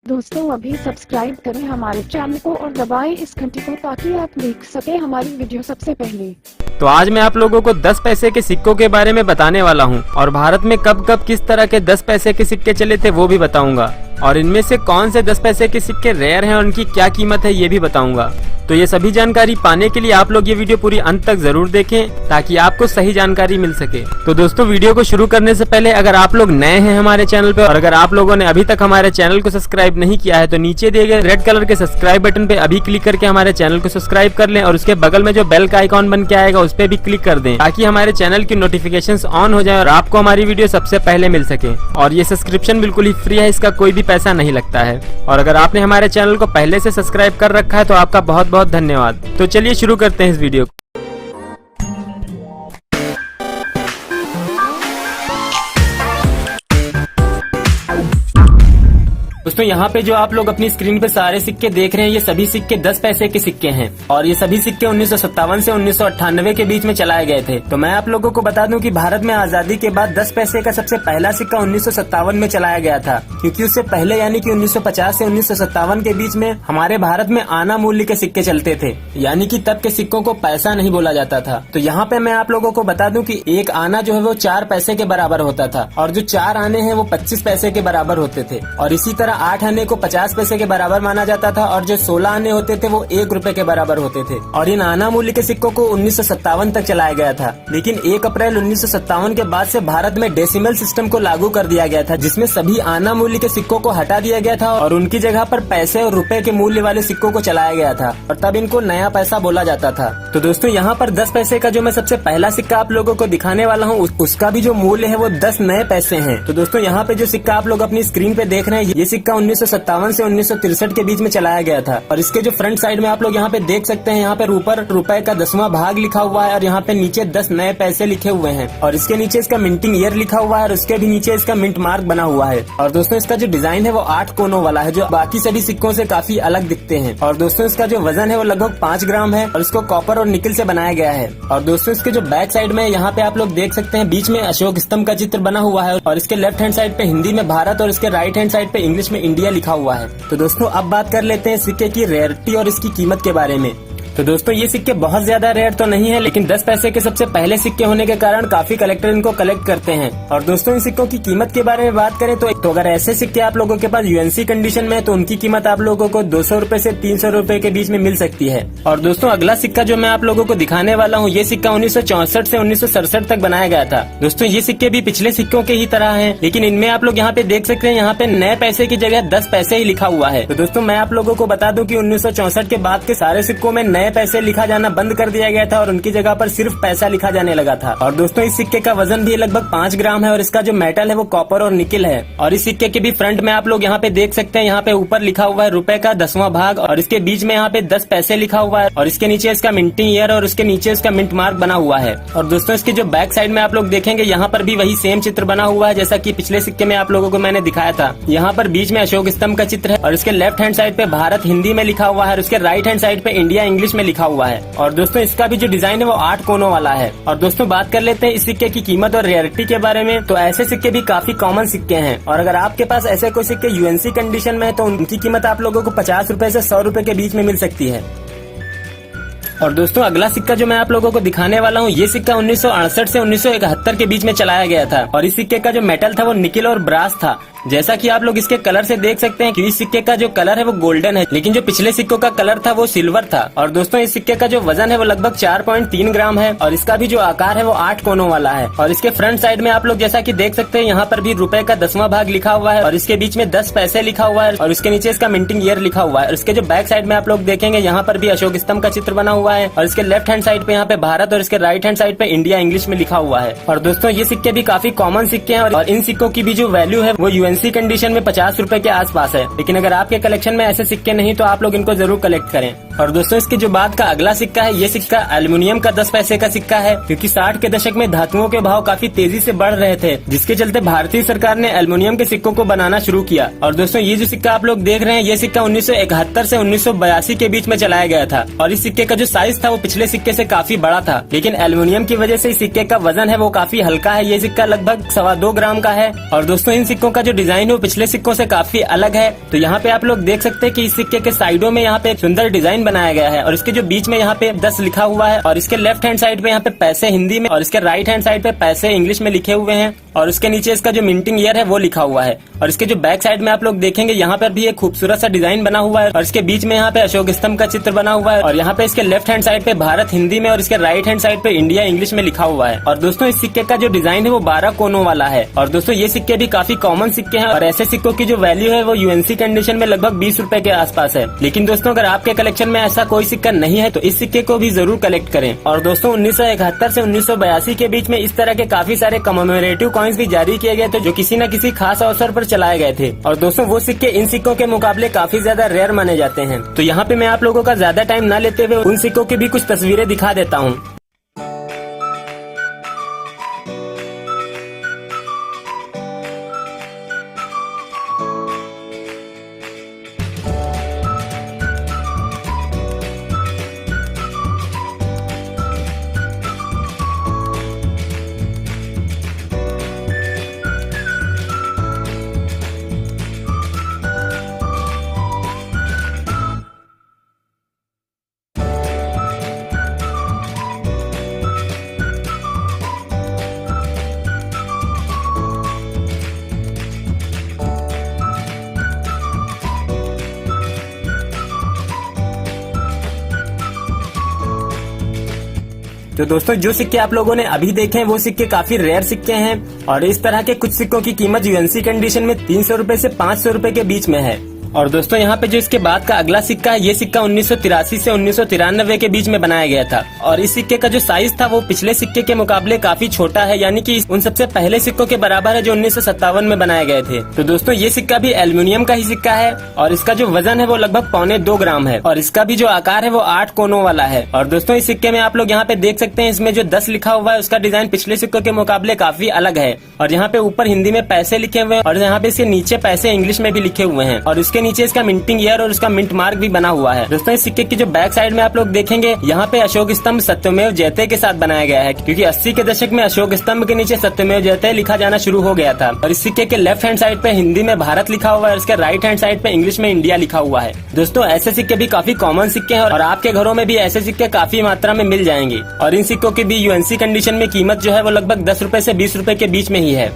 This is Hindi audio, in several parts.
दोस्तों अभी सब्सक्राइब करें हमारे चैनल को और दबाएं इस घंटी को ताकि आप देख सकें हमारी वीडियो सबसे पहले। तो आज मैं आप लोगों को 10 पैसे के सिक्कों के बारे में बताने वाला हूं और भारत में कब कब किस तरह के 10 पैसे के सिक्के चले थे वो भी बताऊंगा और इनमें से कौन से 10 पैसे के सिक्के रेयर हैं और उनकी क्या कीमत है ये भी बताऊंगा। तो ये सभी जानकारी पाने के लिए आप लोग ये वीडियो पूरी अंत तक जरूर देखें ताकि आपको सही जानकारी मिल सके। तो दोस्तों वीडियो को शुरू करने से पहले अगर आप लोग नए हैं हमारे चैनल पे और अगर आप लोगों ने अभी तक हमारे चैनल को सब्सक्राइब नहीं किया है तो नीचे दिए गए रेड कलर के सब्सक्राइब बटन पे अभी क्लिक करके हमारे चैनल को सब्सक्राइब कर लें और उसके बगल में जो बेल का आइकॉन बन के आएगा उस पे भी क्लिक कर दें ताकि हमारे चैनल की नोटिफिकेशंस ऑन हो जाए और आपको हमारी वीडियो सबसे पहले मिल सके। और ये सब्सक्रिप्शन बिल्कुल ही फ्री है, इसका कोई भी पैसा नहीं लगता है। और अगर आपने हमारे चैनल को पहले से सब्सक्राइब कर रखा है तो आपका बहुत बहुत धन्यवाद। तो चलिए शुरू करते हैं इस वीडियो को। दोस्तों यहाँ पे जो आप लोग अपनी स्क्रीन पे सारे सिक्के देख रहे हैं ये सभी सिक्के 10 पैसे के सिक्के हैं और ये सभी सिक्के 1957 से 1998 के बीच में चलाए गए थे। तो मैं आप लोगों को बता दूं कि भारत में आजादी के बाद 10 पैसे का सबसे पहला सिक्का 1957 में चलाया गया था, क्योंकि उससे पहले यानी कि 1950 से 1957 के बीच में हमारे भारत में आना मूल्य के सिक्के चलते थे, यानी कि तब के सिक्कों को पैसा नहीं बोला जाता था। तो यहाँ पे मैं आप लोगों को बता दूं कि एक आना जो है वो 4 पैसे के बराबर होता था और जो 4 आने हैं वो 25 पैसे के बराबर होते थे और इसी तरह 8 आने को 50 पैसे के बराबर माना जाता था और जो 16 आने होते थे वो 1 रुपए के बराबर होते थे। और इन आना मूल्य के सिक्कों को 1957 तक चलाया गया था, लेकिन 1 अप्रैल 1957 के बाद से भारत में डेसिमल सिस्टम को लागू कर दिया गया था, जिसमें सभी आना मूल्य के सिक्कों को हटा दिया गया था और उनकी जगह पर पैसे और रुपए के मूल्य वाले सिक्कों को चलाया गया था और तब इनको नया पैसा बोला जाता था। तो दोस्तों यहाँ पर 10 पैसे का जो मैं सबसे पहला सिक्का आप लोगों को दिखाने वाला हूँ उसका भी जो मूल्य है वो 10 नए पैसे हैं। तो दोस्तों यहाँ पे जो सिक्का आप लोग अपनी स्क्रीन पे देख रहे हैं ये सिक्का 1957 से 1963 के बीच में चलाया गया था और इसके जो फ्रंट साइड में आप लोग यहाँ पे देख सकते हैं यहाँ पे ऊपर रुपए का 10वां भाग लिखा हुआ है और यहाँ पे नीचे 10 नए पैसे लिखे हुए हैं और इसके नीचे इसका मिंटिंग ईयर लिखा हुआ है और उसके भी नीचे इसका मिंट मार्क बना हुआ है। और दोस्तों इसका जो डिजाइन है वो 8 कोनों वाला है जो बाकी सभी सिक्कों से काफी अलग दिखते हैं। और दोस्तों इसका जो वजन है वो लगभग 5 ग्राम है और इसको कॉपर और निकल से बनाया गया है। और दोस्तों इसके जो बैक साइड में यहाँ पे आप लोग देख सकते हैं बीच में अशोक स्तंभ का चित्र बना हुआ है और इसके लेफ्ट हैंड साइड पे हिंदी में भारत और इसके राइट हैंड साइड पे इंग्लिश में इंडिया लिखा हुआ है। तो दोस्तों अब बात कर लेते हैं सिक्के की रेयरिटी और इसकी कीमत के बारे में। तो दोस्तों ये सिक्के बहुत ज्यादा रेयर तो नहीं है, लेकिन 10 पैसे के सबसे पहले सिक्के होने के कारण काफी कलेक्टर इनको कलेक्ट करते हैं। और दोस्तों इन सिक्कों की कीमत के बारे में बात करें तो अगर ऐसे सिक्के आप लोगों के पास यूएनसी कंडीशन में है तो उनकी कीमत आप लोगों को 200 रूपए से 300 रूपए के बीच में मिल सकती है। और दोस्तों अगला सिक्का जो मैं आप लोगों को दिखाने वाला हूँ ये सिक्का 1964 से 1967 तक बनाया गया था। दोस्तों ये सिक्के भी पिछले सिक्कों के ही तरह है, लेकिन इनमें आप लोग यहाँ पे देख सकते हैं यहाँ पे नए पैसे की जगह 10 पैसे ही लिखा हुआ है। तो दोस्तों मैं आप लोगों को बता दूं कि 1964 के बाद के सारे सिक्कों में नए पैसे लिखा जाना बंद कर दिया गया था और उनकी जगह पर सिर्फ पैसा लिखा जाने लगा था। और दोस्तों इस सिक्के का वजन भी लगभग 5 ग्राम है और इसका जो मेटल है वो कॉपर और निकिल है। और इस सिक्के के भी फ्रंट में आप लोग यहाँ पे देख सकते हैं यहाँ पे ऊपर लिखा हुआ है रुपए का 10वां भाग और इसके बीच में यहाँ पे 10 पैसे लिखा हुआ है और इसके नीचे इसका मिंटिंग ईयर और उसके नीचे इसका मिंट मार्क बना हुआ है। और दोस्तों इसके जो बैक साइड में आप लोग देखेंगे यहाँ पर भी वही सेम चित्र बना हुआ है जैसा की पिछले सिक्के में आप लोगों को मैंने दिखाया था। यहाँ पर बीच में अशोक स्तंभ का चित्र है और इसके लेफ्ट हैंड साइड पे भारत हिंदी में लिखा हुआ है और उसके राइट हैंड साइड पे इंडिया इंग्लिश में लिखा हुआ है। और दोस्तों इसका भी जो डिजाइन है वो 8 कोनों वाला है। और दोस्तों बात कर लेते हैं इस सिक्के की कीमत और रेयरिटी के बारे में। तो ऐसे सिक्के भी काफी कॉमन सिक्के हैं और अगर आपके पास ऐसे कोई सिक्के यूएनसी कंडीशन में है तो उनकी कीमत आप लोगों को 50 रूपए से 100 रूपए के बीच में मिल सकती है। और दोस्तों अगला सिक्का जो मैं आप लोगों को दिखाने वाला हूँ ये सिक्का 1968 से 1971 के बीच में चलाया गया था और इस सिक्के का जो मेटल था वो निकिल और ब्रास था। जैसा कि आप लोग इसके कलर से देख सकते हैं कि इस सिक्के का जो कलर है वो गोल्डन है, लेकिन जो पिछले सिक्कों का कलर था वो सिल्वर था। और दोस्तों इस सिक्के का जो वजन है वो लगभग 4.3 ग्राम है और इसका भी जो आकार है वो 8 कोनों वाला है। और इसके फ्रंट साइड में आप लोग जैसा कि देख सकते हैं यहाँ पर भी रुपए का 10वां भाग लिखा हुआ है और इसके बीच में 10 पैसे लिखा हुआ है और इसके नीचे इसका मिंटिंग ईयर लिखा हुआ है। और इसके जो बैक साइड में आप लोग देखेंगे यहाँ पर भी अशोक स्तंभ का चित्र बना हुआ है और इसके लेफ्ट हैंड साइड पे यहाँ पे भारत और इसके राइट हैंड साइड पे इंडिया इंग्लिश में लिखा हुआ है। और दोस्तों ये सिक्के भी काफी कॉमन सिक्के हैं और इन सिक्कों की भी जो वैल्यू है वो यूएनसी कंडीशन में 50 रूपए के आसपास है, लेकिन अगर आपके कलेक्शन में ऐसे सिक्के नहीं तो आप लोग इनको जरूर कलेक्ट करें। और दोस्तों इसके जो बाद का अगला सिक्का है ये सिक्का एल्युमिनियम का 10 पैसे का सिक्का है, क्योंकि 60 के दशक में धातुओं के भाव काफी तेजी से बढ़ रहे थे, जिसके चलते भारतीय सरकार ने एल्युमिनियम के सिक्कों को बनाना शुरू किया। और दोस्तों ये जो सिक्का आप लोग देख रहे हैं ये सिक्का 1971 से 1982 के बीच में चलाया गया था और इस सिक्के का जो साइज था वो पिछले सिक्के से काफी बड़ा था, लेकिन एल्युमिनियम की वजह से इस सिक्के का वजन है वो काफी हल्का है। ये सिक्का लगभग 2.25 ग्राम का है। और दोस्तों इन सिक्कों का जो डिजाइन है वो पिछले सिक्कों से काफी अलग है। तो यहाँ पे आप लोग देख सकते हैं कि इस सिक्के के साइडों में यहाँ पे एक सुंदर डिजाइन बनाया गया है और इसके जो बीच में यहाँ पे 10 लिखा हुआ है और इसके लेफ्ट हैंड साइड पे यहाँ पे पैसे हिंदी में और इसके राइट हैंड साइड पे पैसे इंग्लिश में लिखे हुए हैं और उसके नीचे इसका जो मिंटिंग ईयर है वो लिखा हुआ है। और इसके जो बैक साइड में आप लोग देखेंगे यहाँ पर भी एक खूबसूरत सा डिजाइन बना हुआ है और इसके बीच में यहाँ पे अशोक स्तंभ का चित्र बना हुआ है और यहाँ पे इसके लेफ्ट हैंड साइड पे भारत हिंदी में और इसके राइट हैंड साइड पे इंडिया इंग्लिश में लिखा हुआ है। और दोस्तों इस सिक्के का जो डिजाइन है वो 12 कोनों वाला है। और दोस्तों ये सिक्के भी काफी कॉमन सिक्के हैं और ऐसे सिक्कों की जो वैल्यू है वो यूएनसी कंडीशन में लगभग 20 रुपए के आसपास है। लेकिन दोस्तों अगर आपके कलेक्शन में ऐसा कोई सिक्का नहीं है तो इस सिक्के को भी जरूर कलेक्ट करें। और दोस्तों 1971 से 1982 के बीच में इस तरह के काफी सारे कमेमोरेटिव कॉइन्स भी जारी किए गए थे जो किसी न किसी खास अवसर पर चलाए गए थे। और दोस्तों वो सिक्के इन सिक्कों के मुकाबले काफी ज्यादा रेयर माने जाते हैं। तो यहाँ पे मैं आप लोगों का ज्यादा टाइम न लेते हुए उन सिक्कों की भी कुछ तस्वीरें दिखा देता हूँ। तो दोस्तों जो सिक्के आप लोगों ने अभी देखे हैं वो सिक्के काफी रेयर सिक्के हैं और इस तरह के कुछ सिक्कों की कीमत यूएनसी कंडीशन में 300 रुपए से 500 रुपए के बीच में है। और दोस्तों यहाँ पे जो इसके बाद का अगला सिक्का है ये सिक्का 1983 से 1993 के बीच में बनाया गया था और इस सिक्के का जो साइज था वो पिछले सिक्के के मुकाबले काफी छोटा है, यानी कि उन सबसे पहले सिक्कों के बराबर है जो 1957 में बनाए गए थे। तो दोस्तों ये सिक्का भी एल्युमिनियम का ही सिक्का है और इसका जो वजन है वो लगभग 1.25 ग्राम है और इसका भी जो आकार है वो 8 कोनों वाला है। और दोस्तों इस सिक्के में आप लोग यहाँ पे देख सकते हैं इसमें जो 10 लिखा हुआ है उसका डिजाइन पिछले सिक्कों के मुकाबले काफी अलग है और यहाँ पे ऊपर हिंदी में पैसे लिखे हुए हैं और यहाँ पे इसके नीचे पैसे इंग्लिश में भी लिखे हुए हैं और इसके नीचे इसका मिंटिंग ईयर और उसका मिंट मार्क भी बना हुआ है। दोस्तों इस सिक्के की जो बैक साइड में आप लोग देखेंगे यहाँ पे अशोक स्तंभ सत्यमेव जयते के साथ बनाया गया है क्योंकि 80 के दशक में अशोक स्तंभ के नीचे सत्यमेव जयते लिखा जाना शुरू हो गया था। और इस सिक्के के लेफ्ट हैंड साइड पे हिंदी में भारत लिखा हुआ है और इसके राइट हैंड साइड पे इंग्लिश में इंडिया लिखा हुआ है। दोस्तों ऐसे सिक्के भी काफी कॉमन सिक्के हैं और आपके घरों में भी ऐसे सिक्के काफी मात्रा में मिल जाएंगे और इन सिक्कों की भी यूएनसी कंडीशन में कीमत जो है वो लगभग 10 रुपए से 20 रुपए के बीच में ही है।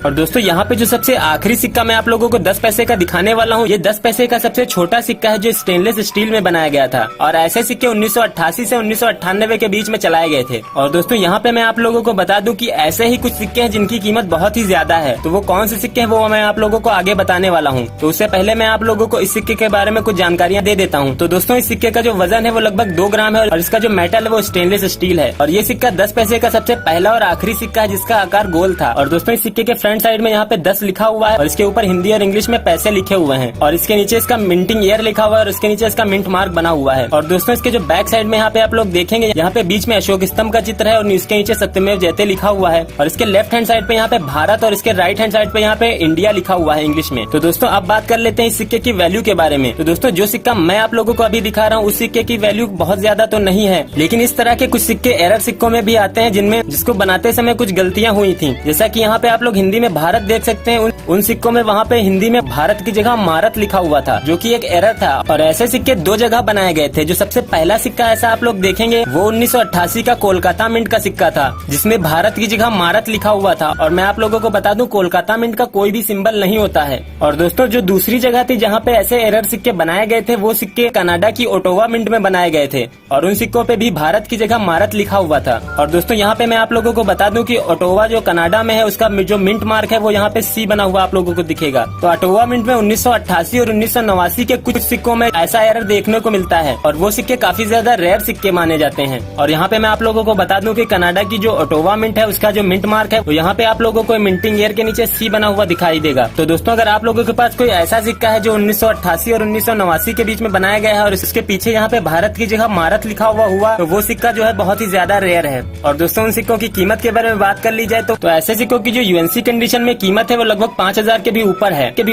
और दोस्तों यहाँ पे जो सबसे आखिरी सिक्का मैं आप लोगों को 10 पैसे का दिखाने वाला हूँ, ये 10 पैसे का सबसे छोटा सिक्का है जो स्टेनलेस स्टील में बनाया गया था और ऐसे सिक्के 1988 से 1998 के बीच में चलाए गए थे। और दोस्तों यहाँ पे मैं आप लोगों को बता दूं कि ऐसे ही कुछ सिक्के हैं जिनकी कीमत बहुत ही ज्यादा है। तो वो कौन से सिक्के हैं वो मैं आप लोगों को आगे बताने वाला हूँ। तो उससे पहले मैं आप लोगों को इस सिक्के के बारे में कुछ जानकारियाँ दे देता हूँ। तो दोस्तों इस सिक्के का जो वजन है वो लगभग 2 ग्राम है और इसका जो मेटल है वो स्टेनलेस स्टील है और ये सिक्का 10 पैसे का सबसे पहला और आखिरी सिक्का है जिसका आकार गोल था। और दोस्तों इस सिक्के के फ्रंट साइड में यहाँ पे 10 लिखा हुआ है और इसके ऊपर हिंदी और इंग्लिश में पैसे लिखे हुए हैं और इसके नीचे इसका मिंटिंग ईयर लिखा हुआ है और इसके नीचे इसका मिंट मार्क बना हुआ है। और दोस्तों इसके जो बैक साइड में यहाँ पे आप लोग देखेंगे यहाँ पे बीच में अशोक स्तंभ का चित्र है और इसके नीचे सत्यमेव जयते लिखा हुआ है और इसके लेफ्ट हैंड साइड पे यहाँ पे भारत और इसके राइट हैंड साइड पे यहाँ पे इंडिया लिखा हुआ है इंग्लिश में। तो दोस्तों अब बात कर लेते हैं इस सिक्के की वैल्यू के बारे में। तो दोस्तों जो सिक्का मैं आप लोगों को अभी दिखा रहा हूँ उस सिक्के की वैल्यू बहुत ज्यादा तो नहीं है, लेकिन इस तरह के कुछ सिक्के एरर सिक्कों में भी आते हैं जिसको बनाते समय कुछ गलतियाँ हुई थी। जैसा की यहाँ पे आप लोग हिंदी में भारत देख सकते हैं, उन सिक्कों में वहाँ पे हिंदी में भारत की जगह मारत लिखा हुआ था जो कि एक एरर था। और ऐसे सिक्के 2 जगह बनाए गए थे। जो सबसे पहला सिक्का ऐसा आप लोग देखेंगे वो 1988 का कोलकाता मिंट का सिक्का था जिसमें भारत की जगह मारत लिखा हुआ था और मैं आप लोगों को बता दूं कोलकाता मिंट का कोई भी सिंबल नहीं होता है। और दोस्तों जो दूसरी जगह थी जहाँ पे ऐसे एरर सिक्के बनाए गए थे वो सिक्के कनाडा की ओटोवा मिंट में बनाए गए थे और उन सिक्कों पे भी भारत की जगह मारत लिखा हुआ था। और दोस्तों यहाँ पे मैं आप लोगों को बता दूं कि ओटोवा जो कनाडा में है उसका जो मिंट मार्क है वो यहाँ पे C बना हुआ आप लोगों को दिखेगा। तो ओटोवा मिंट में 1988 और 1989 के कुछ सिक्कों में ऐसा एरर देखने को मिलता है और वो सिक्के काफी ज्यादा रेयर सिक्के माने जाते हैं। और यहाँ पे मैं आप लोगों को बता दूं कि कनाडा की जो ओटोवा मिंट है उसका जो मिंट मार्क है वो यहाँ पे आप लोगों को मिंटिंग ईयर के नीचे C बना हुआ दिखाई देगा। तो दोस्तों अगर आप लोगों के पास कोई ऐसा सिक्का है जो 1988 और 1989 के बीच में बनाया गया है और इसके पीछे यहाँ पे भारत की जगह मारत लिखा हुआ तो वो सिक्का जो है बहुत ही ज्यादा रेयर है। और दोस्तों उन सिक्कों की कीमत के बारे में बात कर ली जाए तो ऐसे सिक्कों की जो यूएनसी कंडीशन में कीमत है वो लगभग 5000 के भी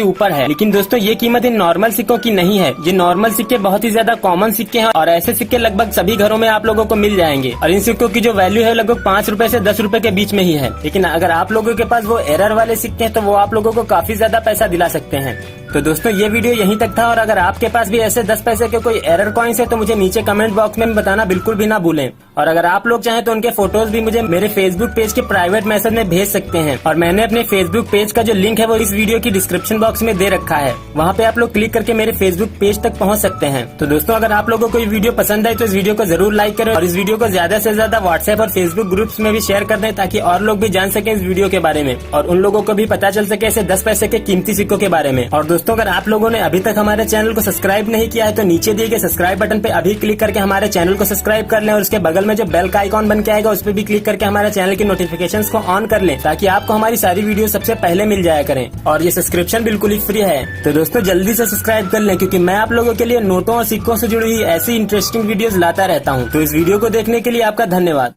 ऊपर है। लेकिन दोस्तों ये कीमत इन नॉर्मल सिक्कों की नहीं है। ये नॉर्मल सिक्के बहुत ही ज्यादा कॉमन सिक्के हैं और ऐसे सिक्के लगभग सभी घरों में आप लोगों को मिल जाएंगे और इन सिक्कों की जो वैल्यू है लगभग 5 रुपए से 10 रुपए के बीच में ही है। लेकिन अगर आप लोगों के पास वो एरर वाले सिक्के हैं तो वो आप लोगों को काफी ज्यादा पैसा दिला सकते हैं। तो दोस्तों ये वीडियो यहीं तक था और अगर आपके पास भी ऐसे 10 पैसे के कोई एरर कॉइन्स है तो मुझे नीचे कमेंट बॉक्स में बताना बिल्कुल भी ना भूलें। और अगर आप लोग चाहें तो उनके फोटोज भी मुझे मेरे फेसबुक पेज के प्राइवेट मैसेज में भेज सकते हैं और मैंने अपने फेसबुक पेज का जो लिंक है वो इस वीडियो की डिस्क्रिप्शन बॉक्स में दे रखा है। वहाँ पे आप लोग क्लिक करके मेरे फेसबुक पेज तक पहुँच सकते हैं। तो दोस्तों अगर आप लोगों को ये वीडियो पसंद आए तो इस वीडियो को जरूर लाइक करें और इस वीडियो को ज्यादा से ज्यादा व्हाट्सएप और फेसबुक ग्रुप्स में भी शेयर कर दें ताकि और लोग भी जान सके इस वीडियो के बारे में और उन लोगों को भी पता चल सके ऐसे 10 पैसे के कीमती सिक्कों के बारे में। और दोस्तों अगर आप लोगों ने अभी तक हमारे चैनल को सब्सक्राइब नहीं किया है तो नीचे दिए गए सब्सक्राइब बटन पे अभी क्लिक करके हमारे चैनल को सब्सक्राइब कर लें और उसके बगल में जो बेल का आइकॉन बन के आएगा उस पर भी क्लिक करके हमारे चैनल की नोटिफिकेशंस को ऑन कर लें ताकि आपको हमारी सारी वीडियो सबसे पहले मिल जाया करें। और ये सब्सक्रिप्शन बिल्कुल ही फ्री है। तो दोस्तों जल्दी से सब्सक्राइब कर लें क्योंकि मैं आप लोगों के लिए नोटों और सिक्कों से जुड़ी हुई ऐसी इंटरेस्टिंग वीडियोस लाता रहता हूँ। तो इस वीडियो को देखने के लिए आपका धन्यवाद।